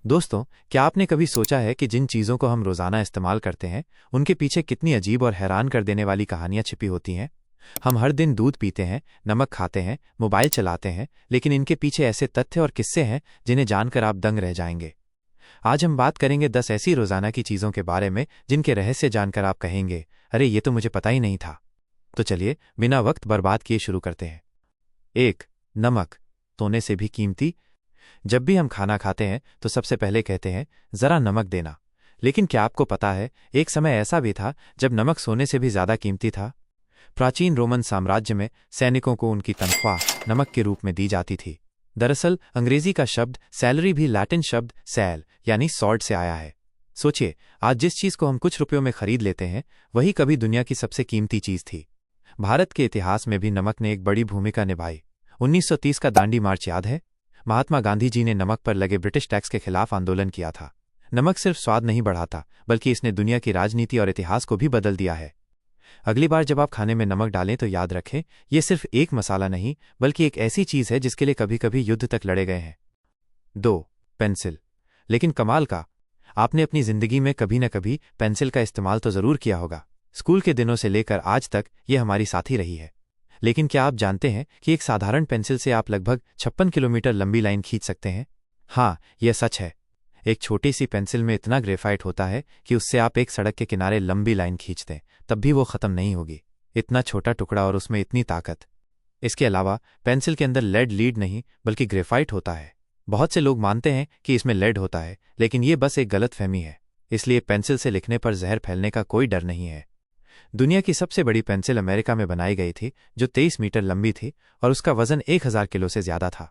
दोस्तों, क्या आपने कभी सोचा है कि जिन चीज़ों को हम रोज़ाना इस्तेमाल करते हैं, उनके पीछे कितनी अजीब और हैरान कर देने वाली कहानियाँ छिपी होती हैं? हम हर दिन दूध पीते हैं, नमक खाते हैं, मोबाइल चलाते हैं, लेकिन इनके पीछे ऐसे तथ्य और किस्से हैं जिन्हें जानकर आप दंग रह जाएंगे। आज हम बात करेंगे 10 ऐसी रोज़ाना की चीज़ों के बारे में जिनके रहस्य जानकर आप कहेंगे, अरे ये तो मुझे पता ही नहीं था। तो चलिए, बिना वक्त बर्बाद किए शुरू करते हैं। 1. नमक, सोने से भी कीमती। जब भी हम खाना खाते हैं तो सबसे पहले कहते हैं, जरा नमक देना। लेकिन क्या आपको पता है, एक समय ऐसा भी था जब नमक सोने से भी ज्यादा कीमती था। प्राचीन रोमन साम्राज्य में सैनिकों को उनकी तनख्वाह नमक के रूप में दी जाती थी। दरअसल अंग्रेजी का शब्द सैलरी भी लैटिन शब्द सैल यानी सॉल्ट से आया है। सोचिए, आज जिस चीज को हम कुछ रुपयों में खरीद लेते हैं, वही कभी दुनिया की सबसे कीमती चीज थी। भारत के इतिहास में भी नमक ने एक बड़ी भूमिका निभाई। 1930 का दांडी मार्च याद है? महात्मा गांधी जी ने नमक पर लगे ब्रिटिश टैक्स के खिलाफ आंदोलन किया था। नमक सिर्फ स्वाद नहीं बढ़ाता, बल्कि इसने दुनिया की राजनीति और इतिहास को भी बदल दिया है। अगली बार जब आप खाने में नमक डालें तो याद रखें, यह सिर्फ एक मसाला नहीं, बल्कि एक ऐसी चीज है जिसके लिए कभी कभी युद्ध तक लड़े गए हैं। 2. पेंसिल। लेकिन कमाल का, आपने अपनी जिंदगी में कभी न कभी पेंसिल का इस्तेमाल तो जरूर किया होगा। स्कूल के दिनों से लेकर आज तक यह हमारी साथी रही है। लेकिन क्या आप जानते हैं कि एक साधारण पेंसिल से आप लगभग 56 किलोमीटर लंबी लाइन खींच सकते हैं? हाँ, यह सच है। एक छोटी सी पेंसिल में इतना ग्रेफाइट होता है कि उससे आप एक सड़क के किनारे लंबी लाइन खींच दें, तब भी वो खत्म नहीं होगी। इतना छोटा टुकड़ा और उसमें इतनी ताकत। इसके अलावा पेंसिल के अंदर लेड लीड नहीं बल्कि ग्रेफाइट होता है। बहुत से लोग मानते हैं कि इसमें लेड होता है, लेकिन ये बस एक गलतफहमी है। इसलिए पेंसिल से लिखने पर जहर फैलने का कोई डर नहीं है। दुनिया की सबसे बड़ी पेंसिल अमेरिका में बनाई गई थी, जो 23 मीटर लंबी थी और उसका वजन 1000 किलो से ज्यादा था।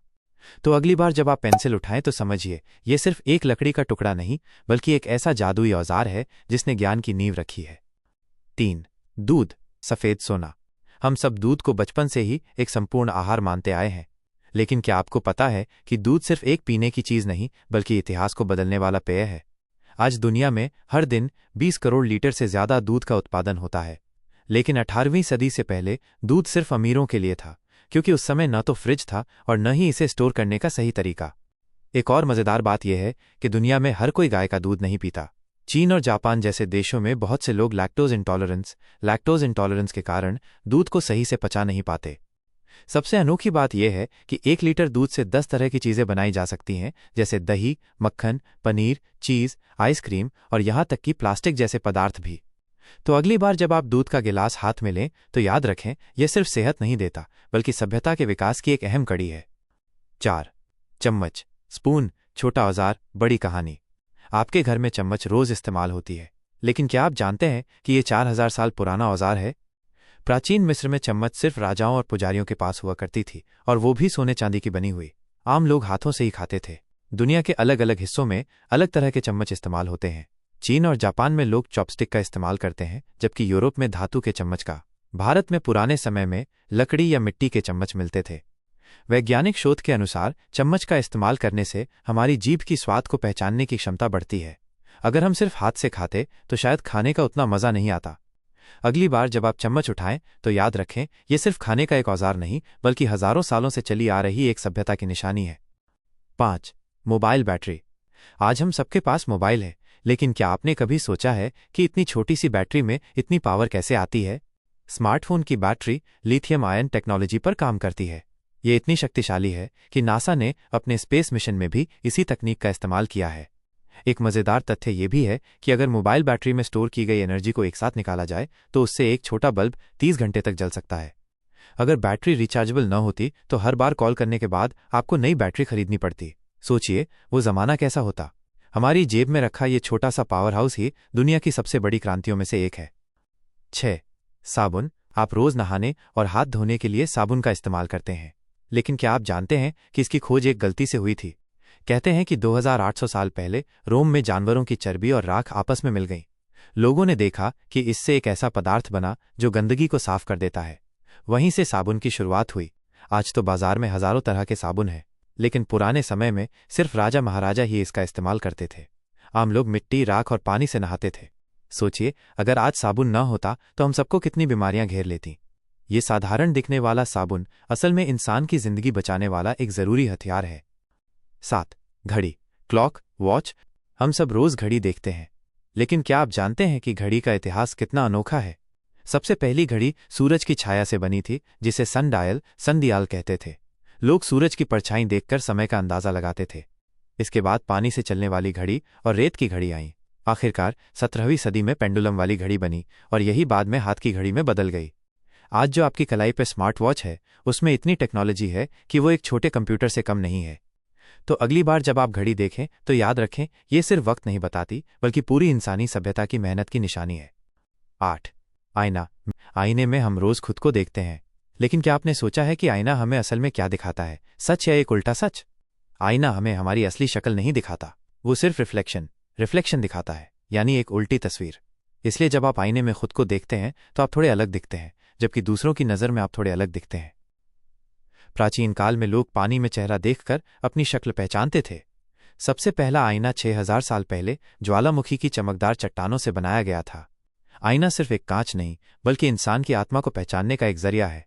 तो अगली बार जब आप पेंसिल उठाएं तो समझिए, यह सिर्फ एक लकड़ी का टुकड़ा नहीं, बल्कि एक ऐसा जादुई औजार है जिसने ज्ञान की नींव रखी है। 3. दूध, सफेद सोना। हम सब दूध को बचपन से ही एक संपूर्ण आहार मानते आए हैं। लेकिन क्या आपको पता है कि दूध सिर्फ एक पीने की चीज नहीं, बल्कि इतिहास को बदलने वाला पेय है। आज दुनिया में हर दिन 20 करोड़ लीटर से ज्यादा दूध का उत्पादन होता है। लेकिन 18वीं सदी से पहले दूध सिर्फ अमीरों के लिए था, क्योंकि उस समय न तो फ्रिज था और न ही इसे स्टोर करने का सही तरीका। एक और मजेदार बात यह है कि दुनिया में हर कोई गाय का दूध नहीं पीता। चीन और जापान जैसे देशों में बहुत से लोग लैक्टोज इंटॉलरेंस के कारण दूध को सही से पचा नहीं पाते। सबसे अनोखी बात यह है कि 1 लीटर दूध से 10 तरह की चीजें बनाई जा सकती हैं, जैसे दही, मक्खन, पनीर, चीज, आइसक्रीम और यहां तक कि प्लास्टिक जैसे पदार्थ भी। तो अगली बार जब आप दूध का गिलास हाथ में लें तो याद रखें, यह सिर्फ सेहत नहीं देता, बल्कि सभ्यता के विकास की एक अहम कड़ी है। 4. चम्मच, स्पून, छोटा औजार, बड़ी कहानी। आपके घर में चम्मच रोज इस्तेमाल होती है, लेकिन क्या आप जानते हैं कि यह 4000 साल पुराना औजार है? प्राचीन मिस्र में चम्मच सिर्फ राजाओं और पुजारियों के पास हुआ करती थी, और वो भी सोने चांदी की बनी हुई। आम लोग हाथों से ही खाते थे। दुनिया के अलग अलग हिस्सों में अलग तरह के चम्मच इस्तेमाल होते हैं। चीन और जापान में लोग चॉपस्टिक का इस्तेमाल करते हैं, जबकि यूरोप में धातु के चम्मच का। भारत में पुराने समय में लकड़ी या मिट्टी के चम्मच मिलते थे। वैज्ञानिक शोध के अनुसार चम्मच का इस्तेमाल करने से हमारी जीभ की स्वाद को पहचानने की क्षमता बढ़ती है। अगर हम सिर्फ हाथ से खाते तो शायद खाने का उतना मजा नहीं आता। अगली बार जब आप चम्मच उठाएं तो याद रखें, यह सिर्फ खाने का एक औजार नहीं, बल्कि हजारों सालों से चली आ रही एक सभ्यता की निशानी है। 5. Mobile battery. आज हम सबके पास मोबाइल है, लेकिन क्या आपने कभी सोचा है कि इतनी छोटी सी बैटरी में इतनी पावर कैसे आती है? स्मार्टफोन की बैटरी लिथियम आयन टेक्नोलॉजी पर काम करती है। ये इतनी शक्तिशाली है कि नासा ने अपने स्पेस मिशन में भी इसी तकनीक का इस्तेमाल किया है। एक मजेदार तथ्य यह भी है कि अगर मोबाइल बैटरी में स्टोर की गई एनर्जी को एक साथ निकाला जाए तो उससे एक छोटा बल्ब 30 घंटे तक जल सकता है। अगर बैटरी रिचार्जेबल न होती तो हर बार कॉल करने के बाद आपको नई बैटरी खरीदनी पड़ती। सोचिए, वो जमाना कैसा होता। हमारी जेब में रखा ये छोटा सा पावर हाउस ही दुनिया की सबसे बड़ी क्रांतियों में से एक है। 6. साबुन। आप रोज नहाने और हाथ धोने के लिए साबुन का इस्तेमाल करते हैं, लेकिन क्या आप जानते हैं कि इसकी खोज एक गलती से हुई थी? कहते हैं कि 2800 साल पहले रोम में जानवरों की चर्बी और राख आपस में मिल गई। लोगों ने देखा कि इससे एक ऐसा पदार्थ बना जो गंदगी को साफ कर देता है। वहीं से साबुन की शुरुआत हुई। आज तो बाजार में हजारों तरह के साबुन हैं, लेकिन पुराने समय में सिर्फ राजा महाराजा ही इसका इस्तेमाल करते थे। आम लोग मिट्टी, राख और पानी से नहाते थे। सोचिए, अगर आज साबुन न होता तो हम सबको कितनी बीमारियां घेर लेती। ये साधारण दिखने वाला साबुन असल में इंसान की जिंदगी बचाने वाला एक जरूरी हथियार है। 7. घड़ी, क्लॉक, वॉच, हम सब रोज घड़ी देखते हैं, लेकिन क्या आप जानते हैं कि घड़ी का इतिहास कितना अनोखा है? सबसे पहली घड़ी सूरज की छाया से बनी थी, जिसे सनदियाल कहते थे। लोग सूरज की परछाई देखकर समय का अंदाजा लगाते थे। इसके बाद पानी से चलने वाली घड़ी और रेत की घड़ी आईं। आखिरकार 17वीं सदी में पेंडुलम वाली घड़ी बनी और यही बाद में हाथ की घड़ी में बदल गई। आज जो आपकी कलाई पे स्मार्ट वॉच है, उसमें इतनी टेक्नोलॉजी है कि वो एक छोटे कंप्यूटर से कम नहीं है। तो अगली बार जब आप घड़ी देखें तो याद रखें, ये सिर्फ वक्त नहीं बताती, बल्कि पूरी इंसानी सभ्यता की मेहनत की निशानी है। 8. आईना। आईने में हम रोज खुद को देखते हैं, लेकिन क्या आपने सोचा है कि आईना हमें असल में क्या दिखाता है? सच या एक उल्टा सच? आईना हमें हमारी असली शक्ल नहीं दिखाता, वो सिर्फ रिफ्लेक्शन दिखाता है, यानी एक उल्टी तस्वीर। इसलिए जब आप आईने में खुद को देखते हैं तो आप थोड़े अलग दिखते हैं, जबकि दूसरों की नज़र में आप थोड़े अलग दिखते हैं। प्राचीन काल में लोग पानी में चेहरा देखकर अपनी शक्ल पहचानते थे। सबसे पहला आईना 6000 साल पहले ज्वालामुखी की चमकदार चट्टानों से बनाया गया था। आईना सिर्फ एक कांच नहीं, बल्कि इंसान की आत्मा को पहचानने का एक जरिया है।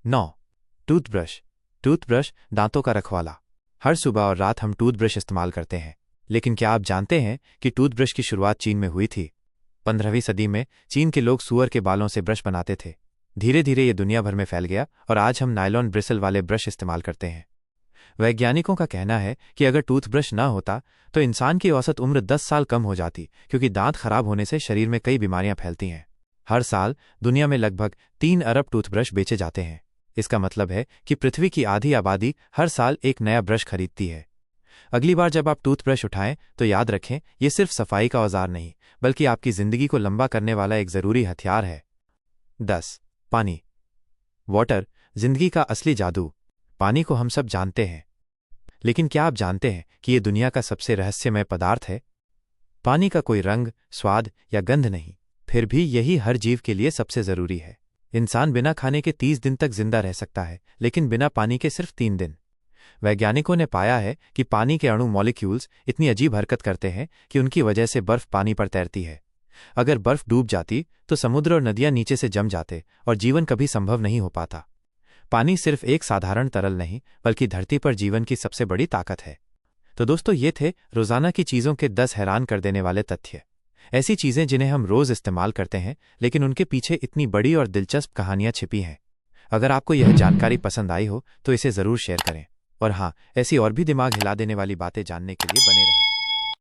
9. टूथब्रश, दांतों का रखवाला। हर सुबह और रात हम टूथब्रश इस्तेमाल करते हैं, लेकिन क्या आप जानते हैं कि टूथब्रश की शुरुआत चीन में हुई थी? 15वीं सदी में चीन के लोग सूअर के बालों से ब्रश बनाते थे। धीरे धीरे ये दुनिया भर में फैल गया और आज हम नायलॉन ब्रिसल वाले ब्रश इस्तेमाल करते हैं। वैज्ञानिकों का कहना है कि अगर टूथब्रश ना होता तो इंसान की औसत उम्र 10 साल कम हो जाती, क्योंकि दांत खराब होने से शरीर में कई बीमारियां फैलती हैं। हर साल दुनिया में लगभग 3 अरब टूथब्रश बेचे जाते हैं। इसका मतलब है कि पृथ्वी की आधी आबादी हर साल एक नया ब्रश खरीदती है। अगली बार जब आप टूथब्रश उठाएं तो याद रखें, ये सिर्फ सफाई का औजार नहीं, बल्कि आपकी जिंदगी को लंबा करने वाला एक जरूरी हथियार है। 10. पानी। वाटर, जिंदगी का असली जादू। पानी को हम सब जानते हैं, लेकिन क्या आप जानते हैं कि ये दुनिया का सबसे रहस्यमय पदार्थ है? पानी का कोई रंग, स्वाद या गंध नहीं, फिर भी यही हर जीव के लिए सबसे जरूरी है। इंसान बिना खाने के 30 दिन तक जिंदा रह सकता है, लेकिन बिना पानी के सिर्फ 3 दिन। वैज्ञानिकों ने पाया है कि पानी के अणु मॉलिक्यूल्स इतनी अजीब हरकत करते हैं कि उनकी वजह से बर्फ पानी पर तैरती है। अगर बर्फ डूब जाती तो समुद्र और नदियां नीचे से जम जाते और जीवन कभी संभव नहीं हो पाता। पानी सिर्फ एक साधारण तरल नहीं, बल्कि धरती पर जीवन की सबसे बड़ी ताकत है। तो दोस्तों, ये थे रोजाना की चीजों के 10 हैरान कर देने वाले तथ्य। ऐसी चीजें जिन्हें हम रोज इस्तेमाल करते हैं, लेकिन उनके पीछे इतनी बड़ी और दिलचस्प कहानियां छिपी हैं। अगर आपको यह जानकारी पसंद आई हो तो इसे जरूर शेयर करें, और हाँ, ऐसी और भी दिमाग हिला देने वाली बातें जानने के लिए बने रहें।